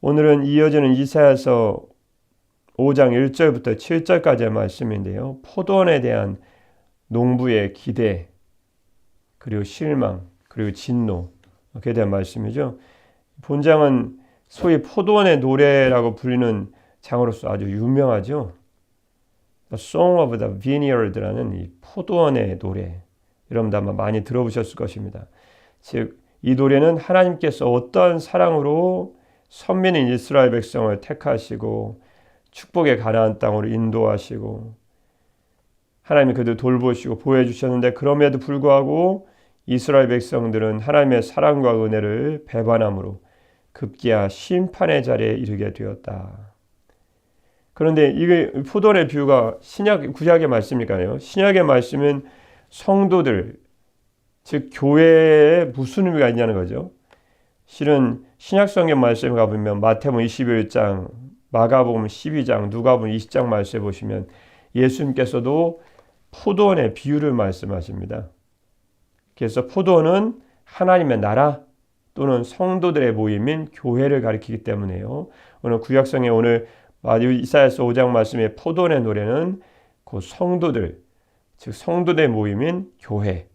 오늘은 이어지는 이사야서 5장 1절부터 7절까지의 말씀인데요. 포도원에 대한 농부의 기대, 그리고 실망, 그리고 진노에 대한 말씀이죠. 본장은 소위 포도원의 노래라고 불리는 장으로서 아주 유명하죠. The Song of the Vineyard라는 이 포도원의 노래. 여러분도 아마 많이 들어보셨을 것입니다. 즉, 이 노래는 하나님께서 어떠한 사랑으로 선민인 이스라엘 백성을 택하시고 축복의 가나안 땅으로 인도하시고 하나님이 그들 돌보시고 보호해주셨는데, 그럼에도 불구하고 이스라엘 백성들은 하나님의 사랑과 은혜를 배반함으로 급기야 심판의 자리에 이르게 되었다. 그런데 이게 포도원의 비유가 구약의 말씀이니까요. 신약의 말씀은 성도들, 즉 교회에 무슨 의미가 있냐는 거죠. 실은 신약성경 말씀에 가보면 마태복음 21장, 마가복음 12장, 누가복음 20장 말씀에 보시면 예수님께서도 포도원의 비유를 말씀하십니다. 그래서 포도원은 하나님의 나라 또는 성도들의 모임인 교회를 가리키기 때문에요. 오늘 구약성에 오늘 이사야서 5장 말씀의 포도원의 노래는 그 성도들, 즉 성도들의 모임인 교회,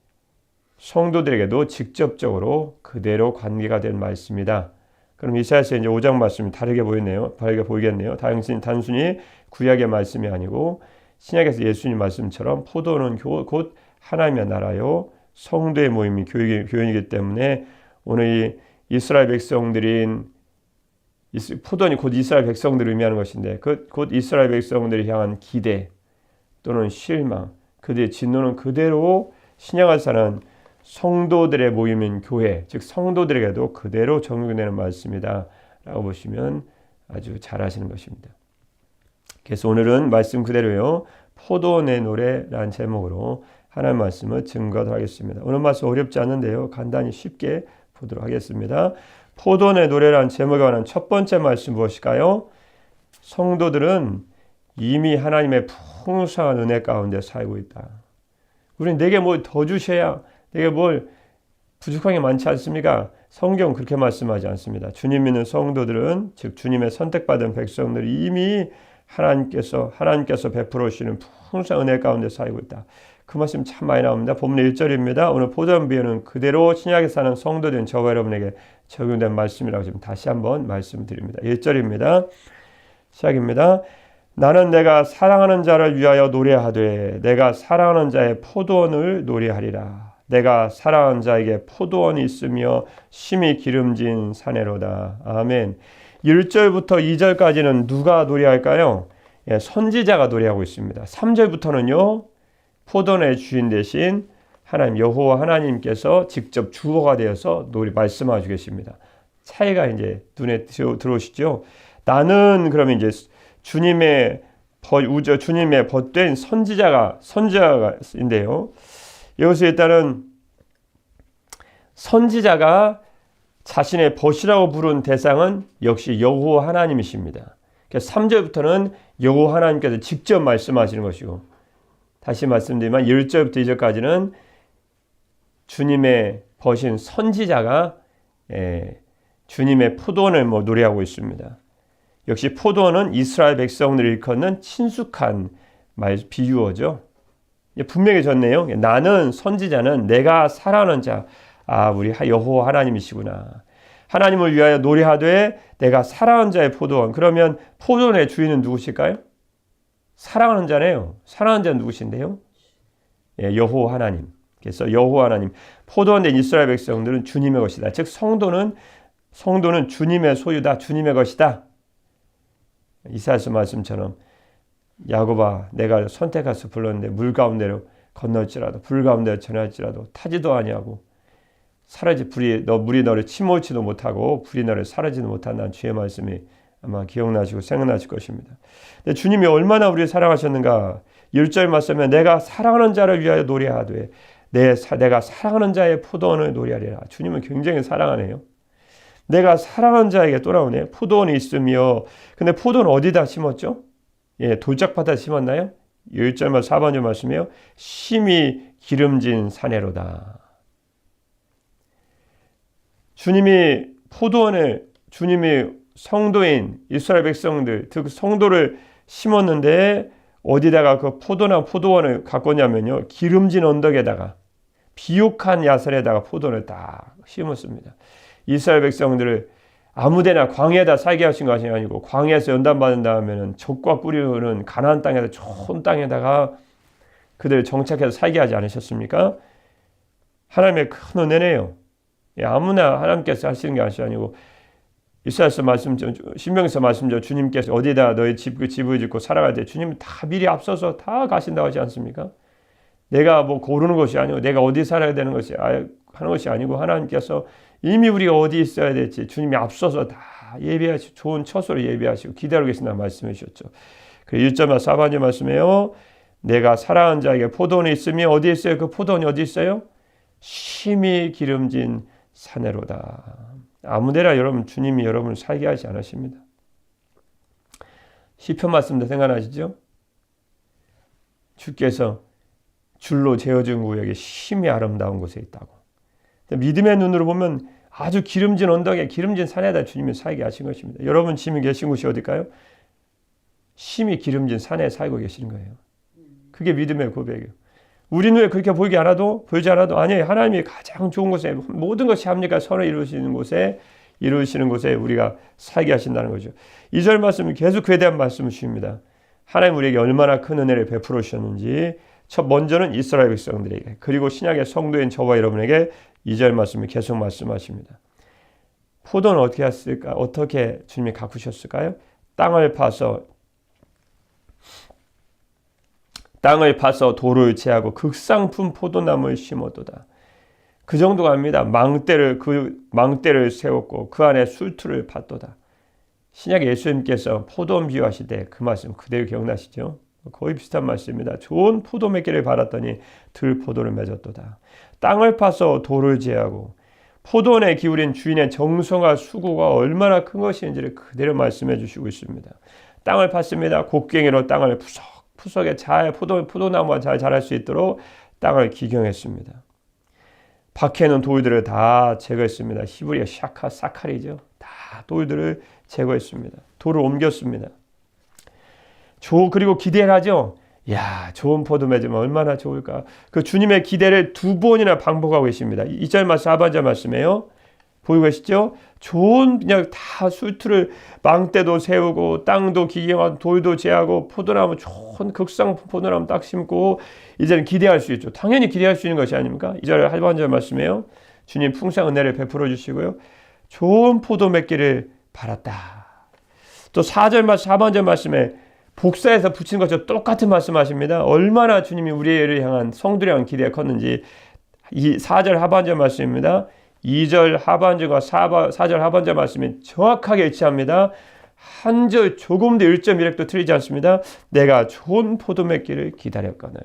성도들에게도 직접적으로 그대로 관계가 된 말씀이다. 그럼 이사야서 이제 5장 말씀이 다르게 보이겠네요. 단순히 구약의 말씀이 아니고 신약에서 예수님 말씀처럼 포도는 곧 하나님의 나라요, 성도의 모임이 교회이기 때문에 오늘 이 이스라엘 백성들인 포도원이 곧 이스라엘 백성들을 의미하는 것인데, 곧 이스라엘 백성들을 향한 기대 또는 실망, 그들의 진노는 그대로 신약을 사는 성도들의 모임인 교회, 즉 성도들에게도 그대로 적용되는 말씀이다 라고 보시면 아주 잘 아시는 것입니다. 그래서 오늘은 말씀 그대로요, 포도원의 노래라는 제목으로 하나님의 말씀을 증거하도록 하겠습니다. 오늘 말씀 어렵지 않은데요, 간단히 쉽게 보도록 하겠습니다. 포도원의 노래라는 제목에 관한 첫 번째 말씀 무엇일까요? 성도들은 이미 하나님의 풍성한 은혜 가운데 살고 있다. 우리는 내게 뭘 더 주셔야, 내게 뭘 부족한 게 많지 않습니까? 성경은 그렇게 말씀하지 않습니다. 주님 믿는 성도들은, 즉 주님의 선택받은 백성들이 이미 하나님께서 베풀어 주시는 풍성한 은혜 가운데 살고 있다. 그 말씀 참 많이 나옵니다. 본문 1절입니다. 오늘 포도원 비유는 그대로 신약에 사는 성도된 저와 여러분에게 적용된 말씀이라고 지금 다시 한번 말씀드립니다. 1절입니다. 시작입니다. 나는 내가 사랑하는 자를 위하여 노래하되 내가 사랑하는 자의 포도원을 노래하리라. 내가 사랑하는 자에게 포도원이 있으며 심히 기름진 사내로다. 아멘. 1절부터 2절까지는 누가 노래할까요? 선지자가 노래하고 있습니다. 3절부터는요, 포도원의 주인 대신 하나님 여호와 하나님께서 직접 주어가 되어서 말씀하시고 계십니다. 차이가 이제 눈에 들어오시죠? 나는 그러면 이제 주님의 벗된 선지자인데요. 여기서 일단은 선지자가 자신의 벗이라고 부른 대상은 역시 여호와 하나님이십니다. 그래서 3절부터는 여호와 하나님께서 직접 말씀하시는 것이고, 다시 말씀드리면 1절부터 2절까지는 주님의 벗인 선지자가 주님의 포도원을 노래하고 있습니다. 역시 포도원은 이스라엘 백성들을 일컫는 친숙한 비유어죠. 분명히 졌네요. 나는 선지자는 내가 사랑하는 자, 우리 여호와 하나님이시구나. 하나님을 위하여 노래하되 내가 사랑하는 자의 포도원. 그러면 포도원의 주인은 누구실까요? 사랑하는 자네요. 사랑하는 자는 누구신데요? 여호와 하나님. 그래서 여호와 하나님, 포도원된 이스라엘 백성들은 주님의 것이다. 즉 성도는 주님의 소유다. 주님의 것이다. 이사야서 말씀처럼 야곱아, 내가 선택해서 불렀는데 물 가운데로 건널지라도 불 가운데로 전할지라도 타지도 아니하고 물이 너를 침몰치도 못하고 불이 너를 사르지도 못한다는 주의 말씀이 아마 기억나시고 생각나실 것입니다. 근데 주님이 얼마나 우리를 사랑하셨는가. 1절 말씀에 내가 사랑하는 자를 위하여 노래하되 내가 사랑하는 자의 포도원을 노래하리라. 주님은 굉장히 사랑하네요. 내가 사랑하는 자에게 또 나오네요. 포도원이 있으며, 근데 포도는 어디다 심었죠? 돌짝밭에 심었나요? 1절만 4번절 말씀이에요. 심히 기름진 사내로다. 주님이 성도인 이스라엘 백성들, 즉 성도를 심었는데 어디다가 그 포도나 포도원을 가꿨냐면요. 기름진 언덕에다가 비옥한 야산에다가 포도를 딱 심었습니다. 이스라엘 백성들을 아무데나 광야에다 살게 하신 것이 아니고 광야에서 연단받은 다음에는 적과 꿀이 가나안 땅에다 좋은 땅에다가 그들을 정착해서 살게 하지 않으셨습니까? 하나님의 큰 은혜네요. 아무나 하나님께서 하시는 것이 아니고 이사야서 말씀, 신명기서 말씀죠. 주님께서 어디다 너희 집을 짓고 살아갈 때 주님은 다 미리 앞서서 다 가신다고 하지 않습니까? 내가 뭐 고르는 것이 아니고 내가 어디 살아야 되는 것이 하는 것이 아니고 하나님께서 이미 우리가 어디 있어야 될지 주님이 앞서서 다 예비하시고 좋은 처소를 예비하시고 기다리고 계신다는 말씀해 주셨죠. 그리고 1절과 4번째 말씀에요. 내가 사랑하는 자에게 포도원이 있으면 어디 있어요? 그 포도원이 어디 있어요? 심히 기름진 산에로다. 아무데나 여러분 주님이 여러분을 살게 하지 않으십니다. 시편 말씀도 생각나시죠? 주께서 줄로 재어준 구역에 심히 아름다운 곳에 있다고. 믿음의 눈으로 보면 아주 기름진 언덕에 기름진 산에다 주님이 살게 하신 것입니다. 여러분 지금 계신 곳이 어딜까요? 심히 기름진 산에 살고 계시는 거예요. 그게 믿음의 고백이에요. 우리 눈에 그렇게 보이지 않아도 아니에요. 하나님이 가장 좋은 곳에 모든 것이 합리가 선을 이루시는 곳에 우리가 살게 하신다는 거죠. 2절 말씀은 계속 그에 대한 말씀을 주십니다. 하나님 우리에게 얼마나 큰 은혜를 베풀어 주셨는지 첫 먼저는 이스라엘 백성들에게 그리고 신약의 성도인 저와 여러분에게 2절 말씀을 계속 말씀하십니다. 포도는 어떻게 했을까? 어떻게 주님이 가꾸셨을까요? 땅을 파서 돌을 제하고 극상품 포도나무를 심어도다. 그 정도가 아닙니다. 망대를 세웠고 그 안에 술틀을 팠도다. 신약의 예수님께서 포도원 비유하실 때 그 말씀 그대로 기억나시죠? 거의 비슷한 말씀입니다. 좋은 포도 맺기를 바랐더니 들포도를 맺었도다. 땅을 파서 돌을 제하고 포도원에 기울인 주인의 정성과 수고가 얼마나 큰 것인지를 그대로 말씀해 주시고 있습니다. 땅을 팠습니다. 곡괭이로 땅을 푸석에 잘 포도나무가 잘 자랄 수 있도록 땅을 기경했습니다. 밖에 있는 돌들을 다 제거했습니다. 히브리어 사카리죠. 다 돌들을 제거했습니다. 돌을 옮겼습니다. 그리고 기대를 하죠. 야, 좋은 포도 맺으면 얼마나 좋을까. 그 주님의 기대를 2번이나 반복하고 계십니다. 2절 말씀, 4번째 말씀이에요. 보이고 계시죠? 좋은 그냥 다 술틀을 망대도 세우고 땅도 기경하고 돌도 제하고 포도나무 좋은 극상 포도나무 딱 심고 이제는 기대할 수 있죠. 당연히 기대할 수 있는 것이 아닙니까? 2절 하반절 말씀이에요. 주님 풍성한 은혜를 베풀어 주시고요. 좋은 포도 맺기를 바랐다. 또 4절 말씀, 4번절 말씀에 복사해서 붙인 것처럼 똑같은 말씀하십니다. 얼마나 주님이 우리를 향한 성도를 향한 기대가 컸는지 이 4절 하반절 말씀입니다. 2절 하반절과 4절 하반절 말씀이 정확하게 일치합니다. 한 절 조금도 1.1획도 틀리지 않습니다. 내가 좋은 포도 맺기를 기다렸거늘.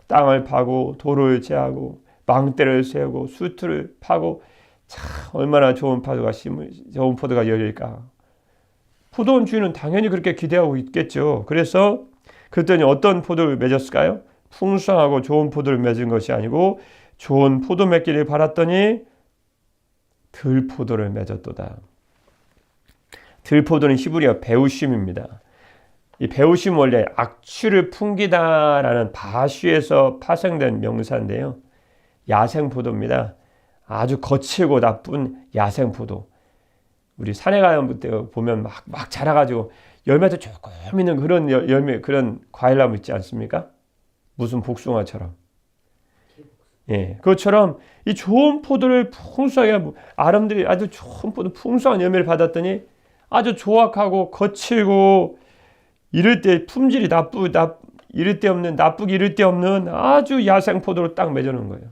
땅을 파고 돌을 제하고 망대를 세우고 수틀을 파고 참 얼마나 좋은 포도가 열릴까. 포도원 주인은 당연히 그렇게 기대하고 있겠죠. 그랬더니 어떤 포도를 맺었을까요? 풍성하고 좋은 포도를 맺은 것이 아니고 좋은 포도 맺기를 바랐더니 들포도를 맺었도다. 들포도는 히브리어 베우심입니다. 이 베우심 원래 악취를 풍기다라는 바쉬에서 파생된 명사인데요. 야생포도입니다. 아주 거칠고 나쁜 야생포도. 우리 산에 가면 보면 막 자라가지고 열매도 조금 있는 그런 열매, 그런 과일나무 있지 않습니까? 무슨 복숭아처럼. 예, 그것처럼 이 좋은 포도를 풍성하게 아름들이 아주 좋은 포도, 풍성한 열매를 받았더니 아주 조악하고 거칠고 이럴 때 품질이 나쁘기 이를 데 없는 아주 야생 포도를 딱 맺어놓은 거예요.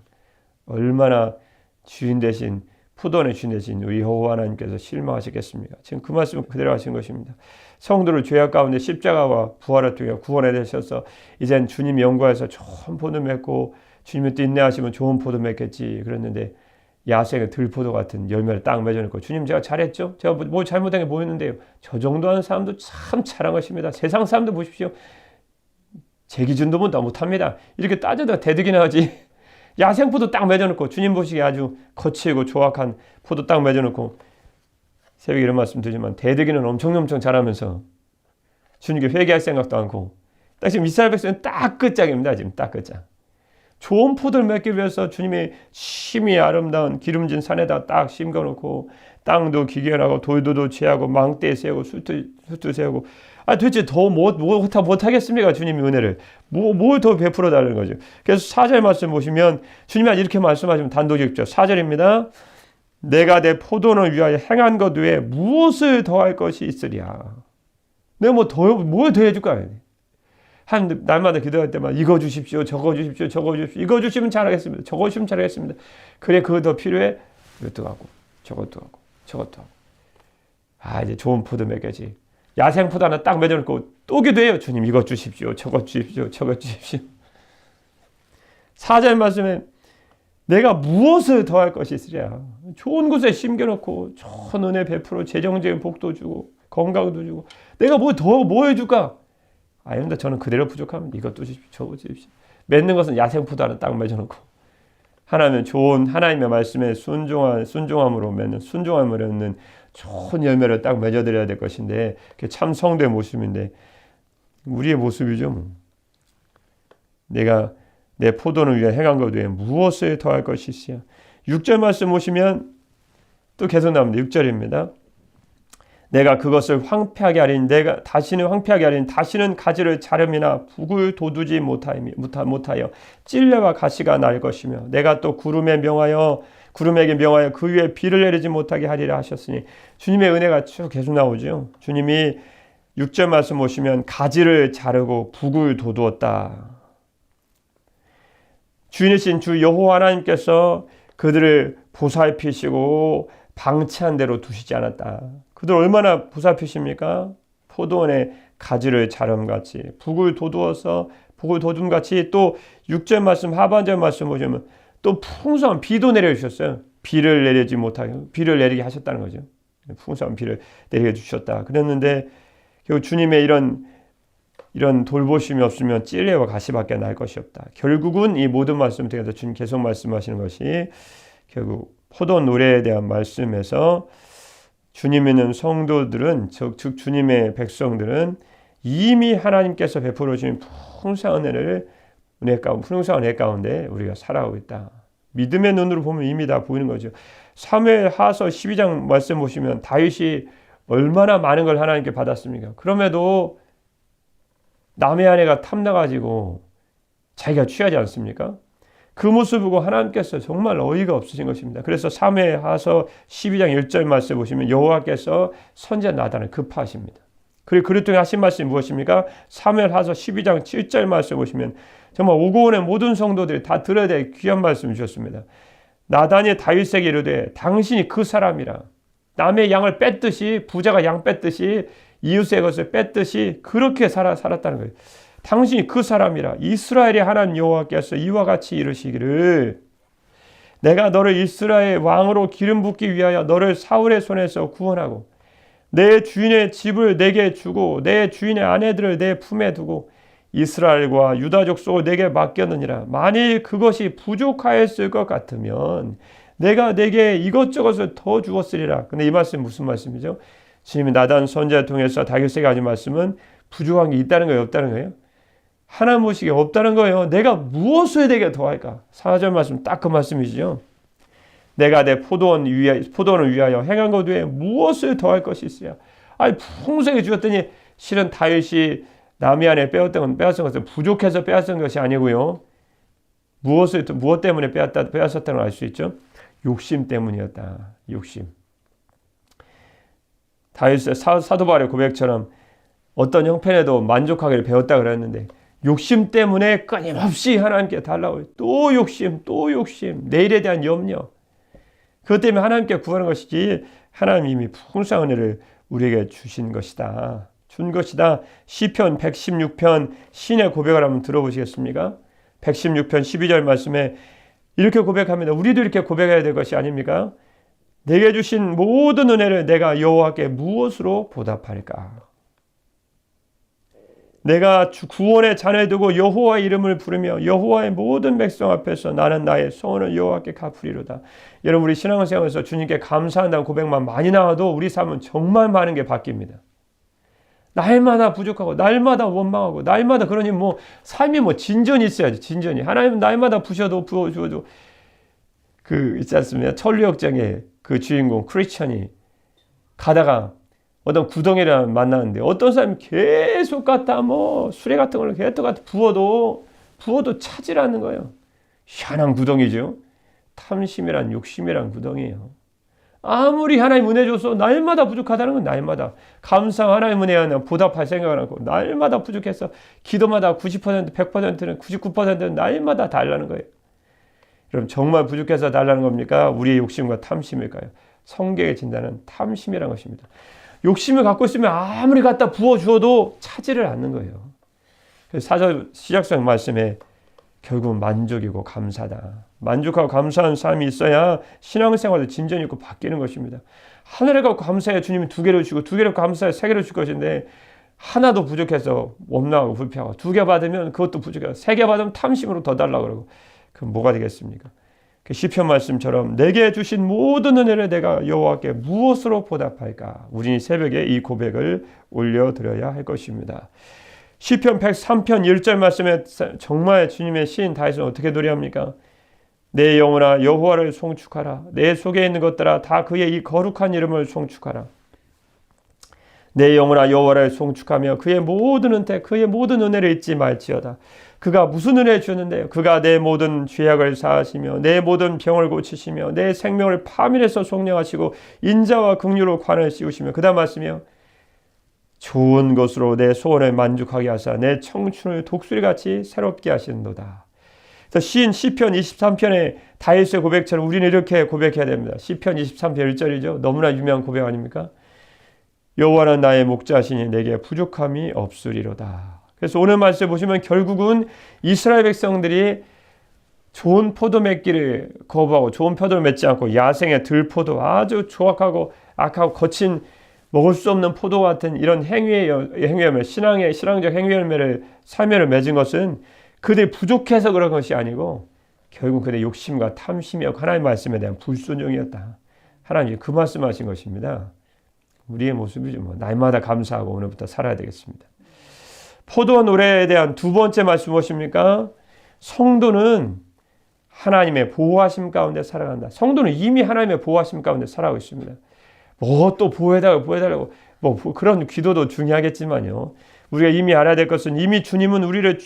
얼마나 주인 대신 포도원의 주인 대신 우리 여호와 하나님께서 실망하시겠습니까? 지금 그 말씀을 그대로 하신 것입니다. 성도를 죄악 가운데 십자가와 부활을 통해 구원해 되셔서 이젠 주님 영광에서 좋은 포도 맺고 주님이 또 인내하시면 좋은 포도 맺겠지 그랬는데 야생의 들포도 같은 열매를 딱 맺어놓고 주님 제가 잘했죠? 제가 뭐 잘못한 게 뭐였는데요? 저 정도 하는 사람도 참 잘한 것입니다. 세상 사람도 보십시오. 제 기준도 뭐 못합니다. 이렇게 따져도 대득이나 하지. 야생 포도 딱 맺어놓고 주님 보시기에 아주 거칠고 조악한 포도 딱 맺어놓고 새벽에 이런 말씀 드리지만 대들기는 엄청 잘하면서 주님께 회개할 생각도 않고 딱 지금 이스라엘 백성은 딱 끝장입니다. 지금 딱 끝장. 좋은 포도를 맺기 위해서 주님이 심히 아름다운 기름진 산에다 딱 심겨놓고 땅도 기견하고 돌도 취하고 망대 세우고 숫도 세우고 도대체 더 못하겠습니까? 주님이 은혜를 뭘 더 베풀어 달라는 거죠. 그래서 4절 말씀 보시면 주님이 이렇게 말씀하시면 단독적이죠. 4절입니다. 내가 내 포도원을 위하여 행한 것 외에 무엇을 더할 것이 있으랴. 내가 뭘 더 해줄까? 한 날마다 기도할 때마다 이거 주십시오, 저거 주십시오, 저거 주십시오. 이거 주시면 잘하겠습니다. 저거 주시면 잘하겠습니다. 그래, 그거 더 필요해? 이것도 하고, 저것도 하고, 저것도 하고. 이제 좋은 포도 맺야지. 야생 포도 하나 딱 맺어놓고 또 기도해요. 주님, 이거 주십시오, 저거 주십시오, 저거 주십시오. 4절 말씀에 내가 무엇을 더할 것이 있으랴. 좋은 곳에 심겨놓고 좋은 은혜 베풀어 재정적인 복도 주고 건강도 주고 내가 뭐 해줄까? 아닙니다. 저는 그대로 부족하면 이것도 주십시오. 저거 주십시오. 맺는 것은 야생포도 하나 딱 맺어놓고 하나님은 좋은 하나님의 말씀에 순종함으로 맺는 순종함으로 맺는 좋은 열매를 딱 맺어드려야 될 것인데 그게 참 성도의 모습인데 우리의 모습이죠. 내가 내 포도를 위해 행한 것 외에 무엇을 더할 것이 있으랴. 6절 말씀 보시면 또 계속 나옵니다. 6절입니다. 내가 그것을 황폐하게 하리니 다시는 가지를 자름이나 북을 돋우지 못하여 찔레와 가시가 날 것이며 내가 또 구름에게 명하여 그 위에 비를 내리지 못하게 하리라 하셨으니 주님의 은혜가 쭉 계속 나오죠. 주님이 6절 말씀 보시면 가지를 자르고 북을 돋우었다. 주인이신 주 여호와 하나님께서 그들을 보살피시고 방치한 대로 두시지 않았다. 그들 얼마나 보살피십니까? 포도원에 가지를 자름같이 북을 돋움같이 또 6절 말씀 하반절 말씀 보시면 또 풍성한 비도 내려주셨어요. 비를 내리게 하셨다는 거죠. 풍성한 비를 내리게 주셨다. 그랬는데 결국 주님의 이런 돌보심이 없으면 찔레와 가시밖에 날 것이 없다. 결국은 이 모든 말씀 통해서 주님 계속 말씀하시는 것이 결국 포도원 노래에 대한 말씀에서 주님 있는 성도들은 즉 주님의 백성들은 이미 하나님께서 베풀어 주신 풍성한 은혜 가운데 우리가 살아가고 있다. 믿음의 눈으로 보면 이미 다 보이는 거죠. 사무엘하서 12장 말씀 보시면 다윗이 얼마나 많은 걸 하나님께 받았습니까? 그럼에도 남의 아내가 탐나가지고 자기가 취하지 않습니까? 그 모습을 보고 하나님께서 정말 어이가 없으신 것입니다. 그래서 사무엘하서 12장 1절 말씀 보시면 여호와께서 선지자 나단을 급하십니다. 그리고 그를 통해 하신 말씀이 무엇입니까? 사무엘하서 12장 7절 말씀 보시면 정말 오고 오는 모든 성도들이 다 들어야 될 귀한 말씀 주셨습니다. 나단이 다윗에게 이르되 당신이 그 사람이라. 남의 양을 뺐듯이 부자가 양 뺐듯이 이웃의 것을 뺐듯이 그렇게 살았다는 거예요. 당신이 그 사람이라. 이스라엘의 하나님 여호와께서 이와 같이 이르시기를 내가 너를 이스라엘 왕으로 기름 붓기 위하여 너를 사울의 손에서 구원하고 내 주인의 집을 내게 주고 내 주인의 아내들을 내 품에 두고 이스라엘과 유다족 속을 내게 맡겼느니라. 만일 그것이 부족하였을 것 같으면 내가 내게 이것저것을 더 주었으리라. 근데 이 말씀이 무슨 말씀이죠? 주님이 나단 선지자를 통해서 다윗에게 하신 말씀은 부족한 게 있다는 거예요? 없다는 거예요? 하나님 모시기 없다는 거예요. 내가 무엇을 내게 더할까? 4절 말씀 딱 그 말씀이죠. 내가 내 포도원을 위하여 행한 것 외에 무엇을 더할 것이 있으랴. 풍성히 주었더니 실은 다윗이 남의 안에 빼앗은 것은 부족해서 빼앗은 것이 아니고요. 무엇 때문에 빼앗았다는 걸 알 수 있죠? 욕심 때문이었다. 욕심. 다윗의 사도 바울의 고백처럼 어떤 형편에도 만족하기를 배웠다 그랬는데 욕심 때문에 끊임없이 하나님께 달라고 또 욕심 내일에 대한 염려 그것 때문에 하나님께 구하는 것이지 하나님이 이미 풍성한 은혜를 우리에게 준 것이다. 시편 116편 신의 고백을 한번 들어보시겠습니까? 116편 12절 말씀에 이렇게 고백합니다. 우리도 이렇게 고백해야 될 것이 아닙니까? 내게 주신 모든 은혜를 내가 여호와께 무엇으로 보답할까? 내가 구원의 잔을 두고 여호와의 이름을 부르며 여호와의 모든 백성 앞에서 나는 나의 소원을 여호와께 갚으리로다. 여러분, 우리 신앙생활에서 주님께 감사한다는 고백만 많이 나와도 우리 삶은 정말 많은 게 바뀝니다. 날마다 부족하고 날마다 원망하고 날마다, 그러니 삶이 진전이 있어야지. 진전이. 하나님은 날마다 부어주어도 있지 않습니까? 천리역정의 그 주인공 크리스천이 가다가 어떤 구덩이를 만나는데 어떤 사람이 계속 갖다 수레 같은 걸 계속 갖다 부어도 차질 않는 거예요. 희한한 구덩이죠. 탐심이란 욕심이란 구덩이에요. 아무리 하나님 은혜 줘서 날마다 부족하다는 건 날마다 감사, 하나님 은혜 하나 보답할 생각을 하고 날마다 부족해서 기도마다 90%, 100%는 99%는 날마다 달라는 거예요. 여러분, 정말 부족해서 달라는 겁니까? 우리의 욕심과 탐심일까요? 성경의 진단은 탐심이라는 것입니다. 욕심을 갖고 있으면 아무리 갖다 부어주어도 차지를 않는 거예요. 그래서 사절 시작성 말씀에 결국은 만족이고 감사다. 만족하고 감사한 삶이 있어야 신앙생활도 진전이 있고 바뀌는 것입니다. 하나를 갖고 감사해 주님이 2개를 주고 2개를 갖고 감사해 3개를 줄 것인데 하나도 부족해서 원망하고 불평하고 2개 받으면 그것도 부족해서 3개 받으면 탐심으로 더 달라고 그러고 그럼 뭐가 되겠습니까? 그 시편 말씀처럼 내게 주신 모든 은혜를 내가 여호와께 무엇으로 보답할까? 우리 새벽에 이 고백을 올려드려야 할 것입니다. 시편 103편 1절 말씀에 정말 주님의 시인 다윗은 어떻게 노래합니까? 내 영혼아 여호와를 송축하라. 내 속에 있는 것들아 다 그의 이 거룩한 이름을 송축하라. 내 영혼아 여호와를 송축하며 그의 모든 은혜 그의 모든 은혜를 잊지 말지어다. 그가 무슨 은혜 주었는데요? 그가 내 모든 죄악을 사하시며 내 모든 병을 고치시며 내 생명을 파멸해서 속량하시고 인자와 긍휼로 관을 씌우시며 그 다음 말씀이요. 좋은 것으로 내 소원을 만족하게 하사 내 청춘을 독수리같이 새롭게 하시는도다. 그래서 시편 23편의 다윗의 고백처럼 우리는 이렇게 고백해야 됩니다. 시편 23편 1절이죠. 너무나 유명한 고백 아닙니까? 여호와는 나의 목자시니 내게 부족함이 없으리로다. 그래서 오늘 말씀 보시면 결국은 이스라엘 백성들이 좋은 포도 맺기를 거부하고 좋은 포도를 맺지 않고 야생의 들포도 아주 조악하고 악하고 거친 먹을 수 없는 포도 같은 이런 행위의 신앙적 행위 열매를 삶을 맺은 것은 그들이 부족해서 그런 것이 아니고 결국 그들의 욕심과 탐심이었고 하나님의 말씀에 대한 불순종이었다. 하나님이 그 말씀하신 것입니다. 우리의 모습이죠. 날마다 감사하고 오늘부터 살아야 되겠습니다. 포도와 노래에 대한 두 번째 말씀 무엇입니까? 성도는 하나님의 보호하심 가운데 살아간다. 성도는 이미 하나님의 보호하심 가운데 살아가고 있습니다. 또 보호해달라고 그런 기도도 중요하겠지만요. 우리가 이미 알아야 될 것은 이미 주님은 우리를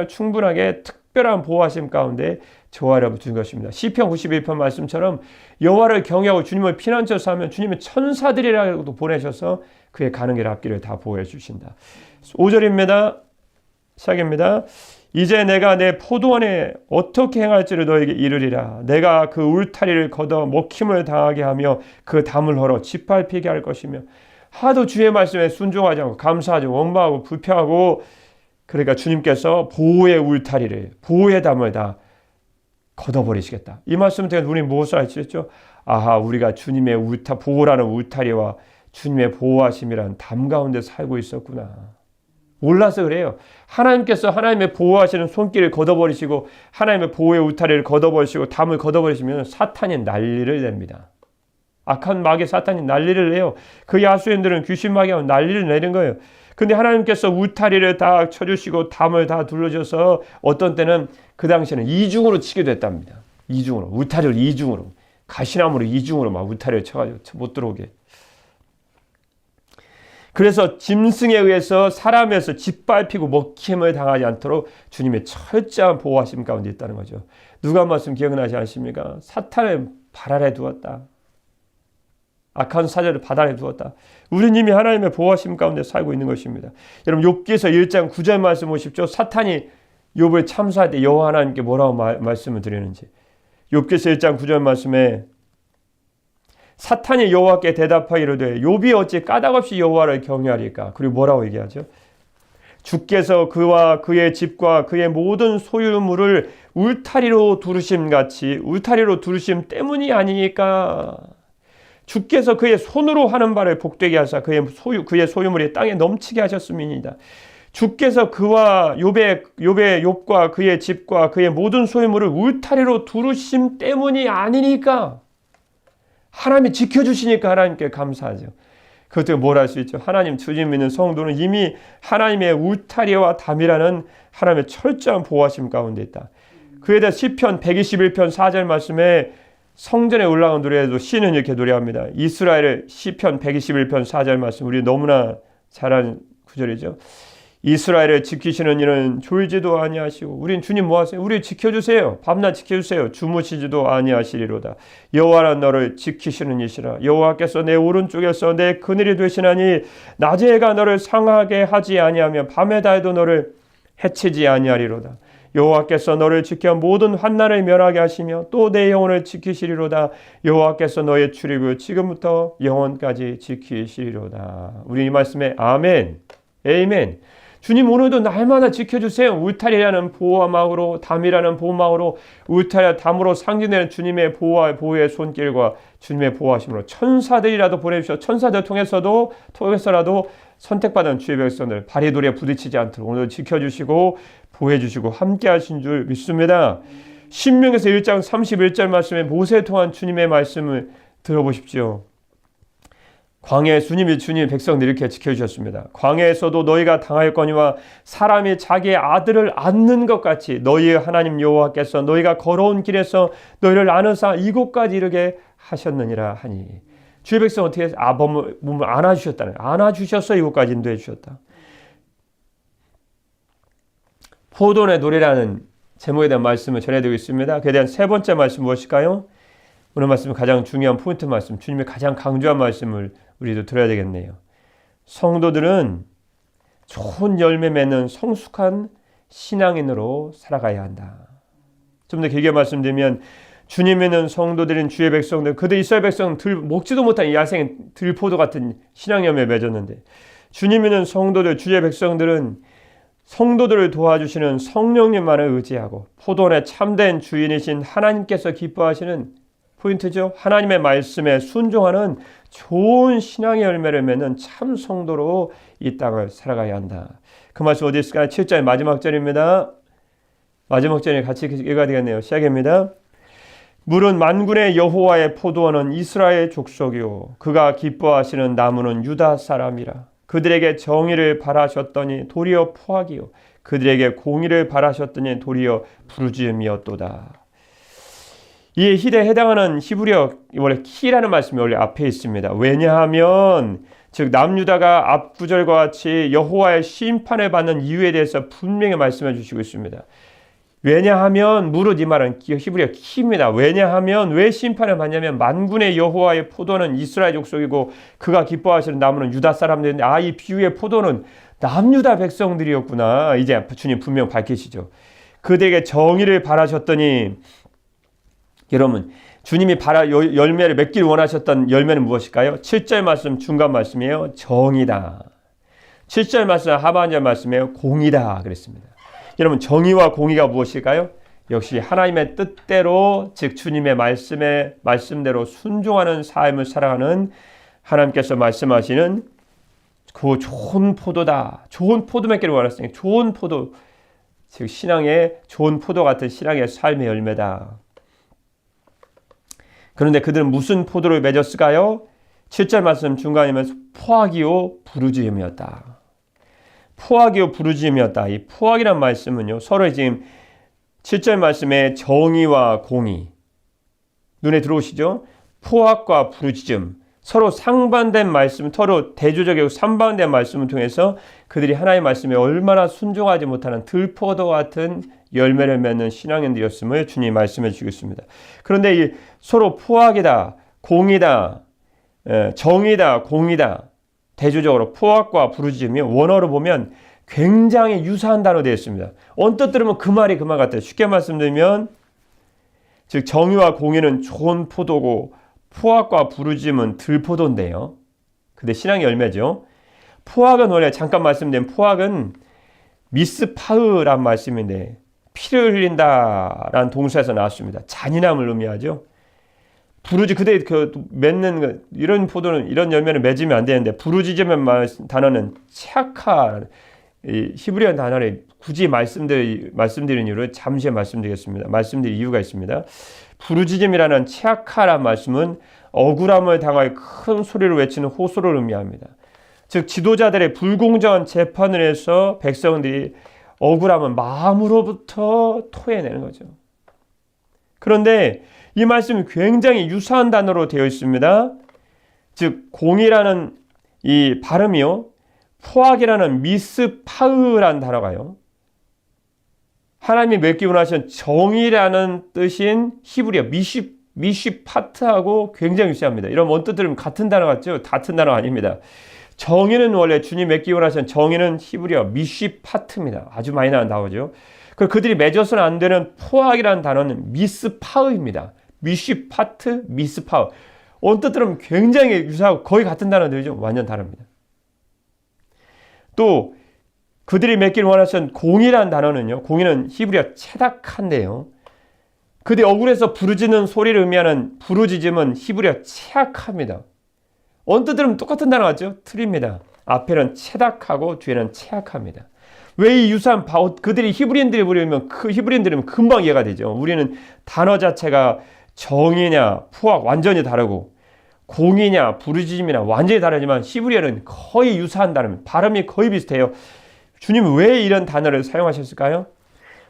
충분하게 특별한 보호하심 가운데 조화를 준 것입니다. 시편 91편 말씀처럼 여호와를 경외하고 주님을 피난처에서 하면 주님의 천사들이라고도 보내셔서 그의 가는 길 앞길을 다 보호해 주신다. 5절입니다. 시작입니다. 이제 내가 내 포도원에 어떻게 행할지를 너에게 이르리라. 내가 그 울타리를 걷어 먹힘을 당하게 하며 그 담을 헐어 짓밟히게 할 것이며. 하도 주의 말씀에 순종하지 않고 감사하지 원망하고 불평하고 그러니까 주님께서 보호의 울타리를 보호의 담을 다 걷어버리시겠다. 이 말씀 때문에 우리 무엇을 알지했죠? 아하, 우리가 주님의 보호라는 울타리와 주님의 보호하심이라는 담 가운데 살고 있었구나. 몰라서 그래요. 하나님께서 하나님의 보호하시는 손길을 걷어버리시고 하나님의 보호의 울타리를 걷어버리시고 담을 걷어버리시면 사탄이 난리를 냅니다. 악한 마귀 사탄이 난리를 내요. 그 야수인들은 귀신 마귀하고 난리를 내는 거예요. 근데 하나님께서 울타리를 다 쳐주시고 담을 다 둘러줘서 어떤 때는 그 당시에는 이중으로 치기도 했답니다. 이중으로. 울타리를 이중으로. 가시나무로 이중으로 막 울타리를 쳐가지고 못 들어오게. 그래서 짐승에 의해서 사람에서 짓밟히고 먹힘을 당하지 않도록 주님의 철저한 보호하심 가운데 있다는 거죠. 누가 말씀 기억나지 않습니까? 사탄을 발 아래 두었다. 악한 사자를 바다에 두었다. 우리는 이미 하나님의 보호하심 가운데 살고 있는 것입니다. 여러분 욥기서 1장 9절 말씀 보십시오. 사탄이 욥을 참수할 때 여호와 하나님께 뭐라고 말씀을 드리는지. 욥기서 1장 9절 말씀에 사탄이 여호와께 대답하기로되 욥이 어찌 까닭없이 여호와를 경외하리까? 그리고 뭐라고 얘기하죠? 주께서 그와 그의 집과 그의 모든 소유물을 울타리로 두르심같이 울타리로 두르심 때문이 아니니까. 주께서 그의 손으로 하는 바를 복되게 하사 그의 소유물이 땅에 넘치게 하셨음이니이다. 주께서 그와 욥과 그의 집과 그의 모든 소유물을 울타리로 두르심 때문이 아니니까, 하나님이 지켜주시니까 하나님께 감사하죠. 그것도 뭘 할 수 있죠? 하나님, 주님 믿는 성도는 이미 하나님의 울타리와 담이라는 하나님의 철저한 보호하심 가운데 있다. 그에 대해 시편 121편 4절 말씀에 성전에 올라간 노래에도 시는 이렇게 노래합니다. 이스라엘의 시편 121편 4절 말씀, 우리 너무나 잘 아는 구절이죠. 이스라엘을 지키시는 이는 졸지도 아니하시고, 우린 주님 뭐 하세요? 우리 지켜주세요. 밤낮 지켜주세요. 주무시지도 아니하시리로다. 여호와는 너를 지키시는 이시라. 여호와께서 내 오른쪽에서 내 그늘이 되시나니 낮에 해가 너를 상하게 하지 아니하며 밤에 달도 너를 해치지 아니하리로다. 여호와께서 너를 지켜 모든 환난을 면하게 하시며 또 내 영혼을 지키시리로다. 여호와께서 너의 출입을 지금부터 영원까지 지키시리로다. 우리 이 말씀에 아멘, 에이멘. 주님, 오늘도 날마다 지켜주세요. 울타리라는 보호막으로, 담이라는 보호막으로, 울타리와 담으로 상징되는 주님의 보호와 보호의 손길과 주님의 보호하심으로 천사들이라도 보내주셔. 천사들 통해서라도 선택받은 주의 백성들 발이 돌에 부딪히지 않도록 오늘 지켜주시고 보호해주시고 함께 하신 줄 믿습니다. 신명기서 1장 31절 말씀에 모세를 통한 주님의 말씀을 들어보십시오. 광야에 주님이 백성들 이렇게 지켜주셨습니다. 광야에서도 너희가 당하였거니와 사람이 자기의 아들을 안는 것 같이 너희의 하나님 여호와께서 너희가 걸어온 길에서 너희를 안으사 이곳까지 이르게 하셨느니라 하니. 주의 백성 어떻게 해서 몸을 안아주셨다는, 안아주셔서 이곳까지 인도해 주셨다. 포도원의 노래라는 제목에 대한 말씀을 전해드리고 있습니다. 그에 대한 세 번째 말씀 무엇일까요? 오늘 말씀은 가장 중요한 포인트 말씀, 주님이 가장 강조한 말씀을 우리도 들어야 되겠네요. 성도들은 좋은 열매 맺는 성숙한 신앙인으로 살아가야 한다. 좀 더 길게 말씀드리면 주님 믿는 성도들인 주의 백성들, 그들 이스라엘 백성은 먹지도 못한 야생 들포도 같은 신앙 열매 맺었는데, 주님 믿는 성도들, 주의 백성들은 성도들을 도와주시는 성령님만을 의지하고 포도원의 참된 주인이신 하나님께서 기뻐하시는 포인트죠. 하나님의 말씀에 순종하는 좋은 신앙의 열매를 맺는 참 성도로 이 땅을 살아가야 한다. 그 말씀 어디 있을까요? 7절 마지막 절입니다. 마지막 절에 같이 읽어야 되겠네요. 시작입니다. 물은 만군의 여호와의 포도원은 이스라엘 족속이요 그가 기뻐하시는 나무는 유다 사람이라. 그들에게 정의를 바라셨더니 도리어 포악이요 그들에게 공의를 바라셨더니 도리어 부르짖음이었도다. 이 힐에 해당하는 히브리어 원래 키라는 말씀이 원래 앞에 있습니다. 왜냐하면 즉 남유다가 앞구절과 같이 여호와의 심판을 받는 이유에 대해서 분명히 말씀해 주시고 있습니다. 왜냐하면 무릇 이 말은 히브리어 키입니다. 왜냐하면 왜 심판을 받냐면 만군의 여호와의 포도는 이스라엘 족속이고 그가 기뻐하시는 나무는 유다 사람들인데 이 비유의 포도는 남유다 백성들이었구나. 이제 주님 분명 밝히시죠. 그들에게 정의를 바라셨더니 여러분 주님이 열매를 맺기를 원하셨던 열매는 무엇일까요? 7절 말씀 중간 말씀이에요. 정의다. 7절 말씀 하반절 말씀이에요. 공의다 그랬습니다. 여러분 정의와 공의가 무엇일까요? 역시 하나님의 뜻대로 즉 주님의 말씀대로 순종하는 삶을 살아가는 하나님께서 말씀하시는 그 좋은 포도다. 좋은 포도 맺기를 원하시니 좋은 포도 즉 신앙의 좋은 포도 같은 신앙의 삶의 열매다. 그런데 그들은 무슨 포도를 맺었을까요? 7절 말씀 중간이면 포악이요 부르짖음이었다. 포악이요 부르짖음이었다. 이 포악이란 말씀은요. 서로 지금 7절 말씀에 정의와 공의 눈에 들어오시죠? 포악과 부르짖음 서로 상반된 말씀, 서로 대조적이고 상반된 말씀을 통해서 그들이 하나님의 말씀에 얼마나 순종하지 못하는 들포도 같은 열매를 맺는 신앙인들이었음을 주님이 말씀해 주시겠습니다. 그런데 이 서로 포악이다, 공이다, 정의다, 공이다 대조적으로 포악과 부르짖음이 원어로 보면 굉장히 유사한 단어로 되어 있습니다. 언뜻 들으면 그 말이 그 말 같아요. 쉽게 말씀드리면 즉 정의와 공의는 좋은 포도고 포악과 부르짖음은 들포도인데요. 근데 신앙의 열매죠. 포악은 원래 잠깐 말씀드린 포악은 미스파흐란 말씀인데 피를 흘린다라는 동사에서 나왔습니다. 잔인함을 의미하죠. 그대 맺는 이런 포도는 이런 열매는 맺으면 안 되는데 부르짖음의 단어는 체악한 이 히브리어 단어를 굳이 말씀드리는 이유를 잠시 말씀드리겠습니다. 말씀드릴 이유가 있습니다. 부르짖음이라는 체악하란 말씀은 억울함을 당하여 큰 소리로 외치는 호소를 의미합니다. 즉 지도자들의 불공정한 재판을 해서 백성들이 억울함을 마음으로부터 토해내는 거죠. 그런데 이 말씀이 굉장히 유사한 단어로 되어 있습니다. 즉 공이라는 이 발음이요, 포악이라는 미스파으라는 단어가요, 하나님이 맺기 원하신 정의라는 뜻인 히브리어 미쉬파트하고 굉장히 유사합니다. 이런 언뜻 들으면 같은 단어 같죠? 같은 단어 아닙니다. 정의는 원래 주님 맺기 원하신 정의는 히브리어 미쉬파트입니다. 아주 많이 나오죠. 그들이 맺어서는 안 되는 포악이라는 단어는 미스파으입니다. 미쉬파트, 미스파으. 언뜻 들으면 굉장히 유사하고 거의 같은 단어들이죠. 완전 다릅니다. 또 그들이 맺기를 원하신 공의라는 단어는요, 공의는 히브리어 체닥한데요, 그들이 억울해서 부르짖는 소리를 의미하는 부르짖음은 히브리어 체악합니다. 언뜻 들으면 똑같은 단어 같죠? 틀립니다. 앞에는 체닥하고 뒤에는 체악합니다. 왜 이 유사한 그들이 히브리인들이 부르면 히브리인들은 금방 이해가 되죠. 우리는 단어 자체가 정의냐 포악 완전히 다르고 공의냐 부르짖음이냐 완전히 다르지만 히브리어는 거의 유사한 단어입니다. 발음이 거의 비슷해요. 주님은 왜 이런 단어를 사용하셨을까요?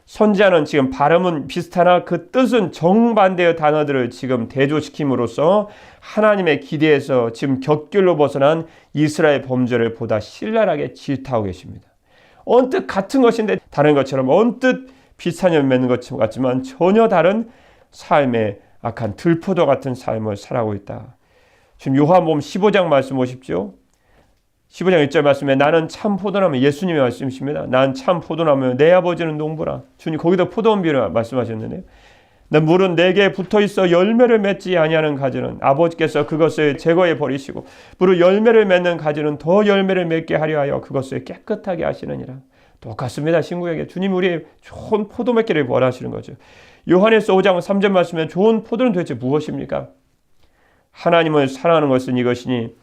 선지자는 지금 발음은 비슷하나 그 뜻은 정반대의 단어들을 지금 대조시킴으로써 하나님의 기대에서 지금 격결로 벗어난 이스라엘 범죄를 보다 신랄하게 질타하고 계십니다. 언뜻 같은 것인데 다른 것처럼 언뜻 비슷한 연 맺는 것 같지만 전혀 다른 삶의 악한 들포도 같은 삶을 살아가고 있다. 지금 요한복음 15장 말씀 보십시오. 15장 1절 말씀에 나는 참 포도나무, 예수님의 말씀이십니다. 난 참 포도나무요 내 아버지는 농부라. 주님 거기다 포도원 비유를 말씀하셨는데요. 물은 내게 붙어있어 열매를 맺지 아니하는 가지는 아버지께서 그것을 제거해 버리시고 무릇 열매를 맺는 가지는 더 열매를 맺게 하려 하여 그것을 깨끗하게 하시느니라. 똑같습니다. 신구에게 주님 우리의 좋은 포도 맺기를 원하시는 거죠. 요한에서 5장 3절 말씀에 좋은 포도는 도대체 무엇입니까? 하나님을 사랑하는 것은 이것이니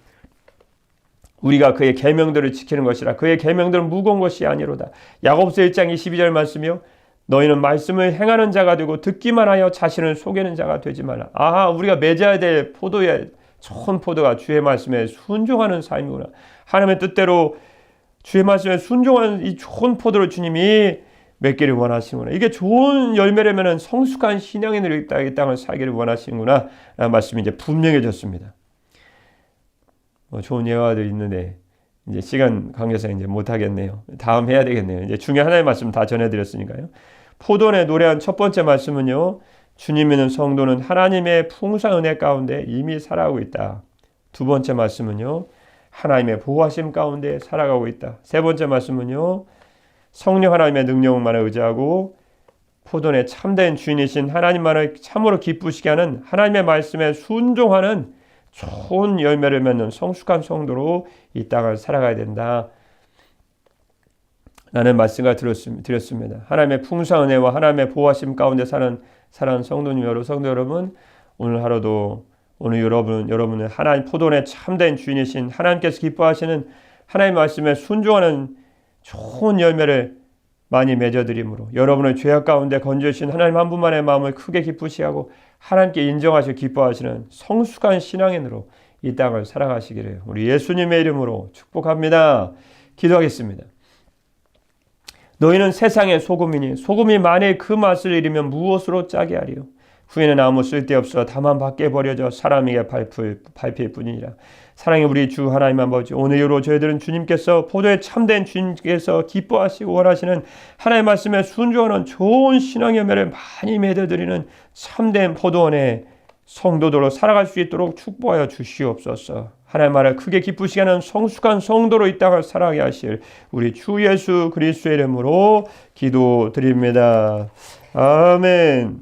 우리가 그의 계명들을 지키는 것이라. 그의 계명들은 무거운 것이 아니로다. 야고보서 1장 22절 말씀이요, 너희는 말씀을 행하는 자가 되고 듣기만 하여 자신을 속이는 자가 되지 말라. 우리가 맺어야 될 포도의 좋은 포도가 주의 말씀에 순종하는 삶이구나. 하나님의 뜻대로 주의 말씀에 순종하는 이 좋은 포도를 주님이 맺기를 원하시는구나. 이게 좋은 열매라면 성숙한 신앙인으로 이 땅을 살기를 원하시는구나 라는 말씀이 이제 분명해졌습니다. 좋은 예화도 있는데 이제 시간 관계상 이제 못 하겠네요. 다음 해야 되겠네요. 이제 중에 하나의 말씀 다 전해드렸으니까요. 포도원에 노래한 첫 번째 말씀은요, 주님 믿는 성도는 하나님의 풍성한 은혜 가운데 이미 살아가고 있다. 두 번째 말씀은요, 하나님의 보호하심 가운데 살아가고 있다. 세 번째 말씀은요, 성령 하나님의 능력만을 의지하고 포도원의 참된 주인이신 하나님만을 참으로 기쁘시게 하는 하나님의 말씀에 순종하는 좋은 열매를 맺는 성숙한 성도로 이 땅을 살아가야 된다 라는 말씀을 드렸습니다. 하나님의 풍성한 은혜와 하나님의 보호하심 가운데 사는 성도 여러분, 오늘 하루도 오늘 여러분은 하나님 포도원의 참된 주인이신 하나님께서 기뻐하시는 하나님의 말씀에 순종하는 좋은 열매를 많이 맺어드림으로 여러분의 죄악 가운데 건져주신 하나님 한 분만의 마음을 크게 기쁘시하고 하나님께 인정하시고 기뻐하시는 성숙한 신앙인으로 이 땅을 살아가시기를 우리 예수님의 이름으로 축복합니다. 기도하겠습니다. 너희는 세상의 소금이니 소금이 만일 그 맛을 잃으면 무엇으로 짜게 하리요? 후에는 아무 쓸데없어 다만 밖에 버려져 사람에게 밟힐 뿐이니라. 사랑의 우리 주 하나님 아버지, 오늘 이후로 저희들은 주님께서 포도에 참된 주님께서 기뻐하시고 원하시는 하나님의 말씀에 순종하는 좋은 신앙의 열매를 많이 맺어드리는 참된 포도원의 성도들로 살아갈 수 있도록 축복하여 주시옵소서. 하나님의 말을 크게 기쁘시게 하는 성숙한 성도로 이 땅을 살아가게 하실 우리 주 예수 그리스도의 이름으로 기도드립니다. 아멘.